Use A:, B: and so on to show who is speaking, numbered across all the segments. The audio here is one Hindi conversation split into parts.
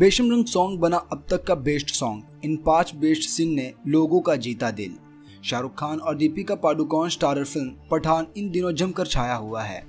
A: बेशम रंग सॉन्ग बना अब तक का बेस्ट सॉन्ग। इन 5 बेस्ट सीन ने लोगों का जीता दिल। शाहरुख खान और दीपिका पादुकोण स्टारर फिल्म पठान इन दिनों जमकर छाया हुआ है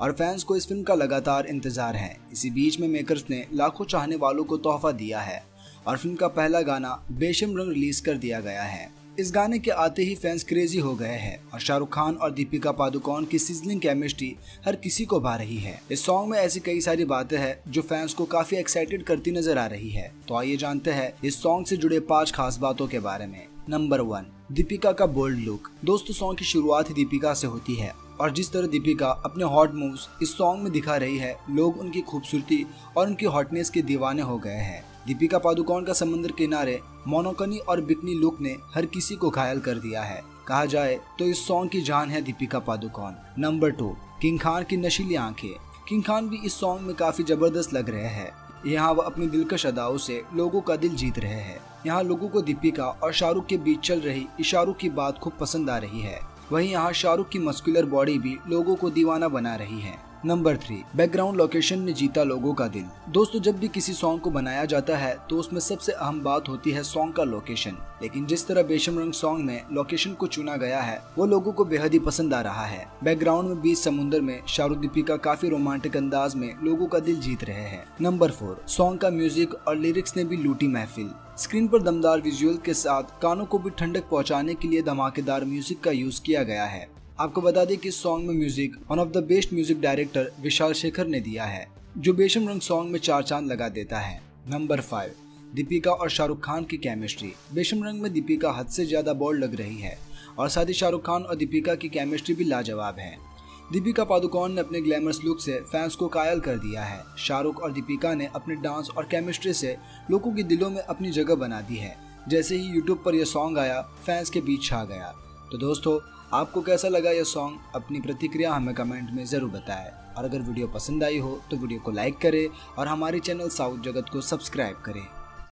A: और फैंस को इस फिल्म का लगातार इंतजार है। इसी बीच में मेकर्स ने लाखों चाहने वालों को तोहफा दिया है और फिल्म का पहला गाना बेशम रंग रिलीज कर दिया गया है। इस गाने के आते ही फैंस क्रेजी हो गए हैं और शाहरुख खान और दीपिका पादुकोण की सिजलिंग केमिस्ट्री हर किसी को भा रही है। इस सॉन्ग में ऐसी कई सारी बातें हैं जो फैंस को काफी एक्साइटेड करती नजर आ रही है। तो आइए जानते हैं इस सॉन्ग से जुड़े 5 खास बातों के बारे में। नंबर 1, दीपिका का बोल्ड लुक। दोस्तों, सॉन्ग की शुरुआत ही दीपिका से होती है और जिस तरह दीपिका अपने हॉट मूव्स इस सॉन्ग में दिखा रही है, लोग उनकी खूबसूरती और उनकी हॉटनेस के दीवाने हो गए हैं। दीपिका पादुकोण का समुद्र किनारे मोनोकनी और बिकनी लुक ने हर किसी को घायल कर दिया है। कहा जाए तो इस सॉन्ग की जान है दीपिका पादुकोण। नंबर 2, किंग खान की नशीली आंखें। किंग खान भी इस सॉन्ग में काफी जबरदस्त लग रहे हैं। यहाँ वह अपनी दिलकश अदाओं से लोगों का दिल जीत रहे हैं। यहाँ लोगों को दीपिका और शाहरुख के बीच चल रही इशारों की बात खूब पसंद आ रही है। वहीं यहाँ शाहरुख की मस्कुलर बॉडी भी लोगों को दीवाना बना रही है। नंबर 3, बैकग्राउंड लोकेशन ने जीता लोगों का दिल। दोस्तों, जब भी किसी सॉन्ग को बनाया जाता है तो उसमें सबसे अहम बात होती है सॉन्ग का लोकेशन। लेकिन जिस तरह बेशम रंग सॉन्ग में लोकेशन को चुना गया है वो लोगों को बेहद ही पसंद आ रहा है। बैकग्राउंड में बीच समुद्र में शाहरुख दीपिका काफी रोमांटिक अंदाज में लोगों का दिल जीत रहे हैं। नंबर 4, सॉन्ग का म्यूजिक और लिरिक्स ने भी लूटी महफिल। स्क्रीन पर दमदार विजुअल के साथ कानों को भी ठंडक पहुंचाने के लिए धमाकेदार म्यूजिक का यूज किया गया है। आपको बता दें कि इस सॉन्ग में music one of the best music director Vishal Shekhar ने दिया है, जो बेशम रंग सॉन्ग में 4 चांद लगा देता है। नंबर 5, दीपिका और शाहरुख खान की केमिस्ट्री। बेशम रंग में दीपिका हद से ज्यादा बोल्ड लग रही है और साथ ही शाहरुख खान और दीपिका की केमिस्ट्री भी लाजवाब है। दीपिका पादुकोण ने अपने ग्लैमरस लुक से फैंस को कायल कर दिया है। शाहरुख और दीपिका ने अपने डांस और केमिस्ट्री से लोगों के दिलों में अपनी जगह बना दी है। जैसे ही यूट्यूब पर यह सॉन्ग आया, फैंस के बीच छा गया। तो दोस्तों, आपको कैसा लगा यह सॉन्ग? अपनी प्रतिक्रिया हमें कमेंट में जरूर बताएं और अगर वीडियो पसंद आई हो तो वीडियो को लाइक करें और हमारे चैनल साउथ जगत को सब्सक्राइब करें।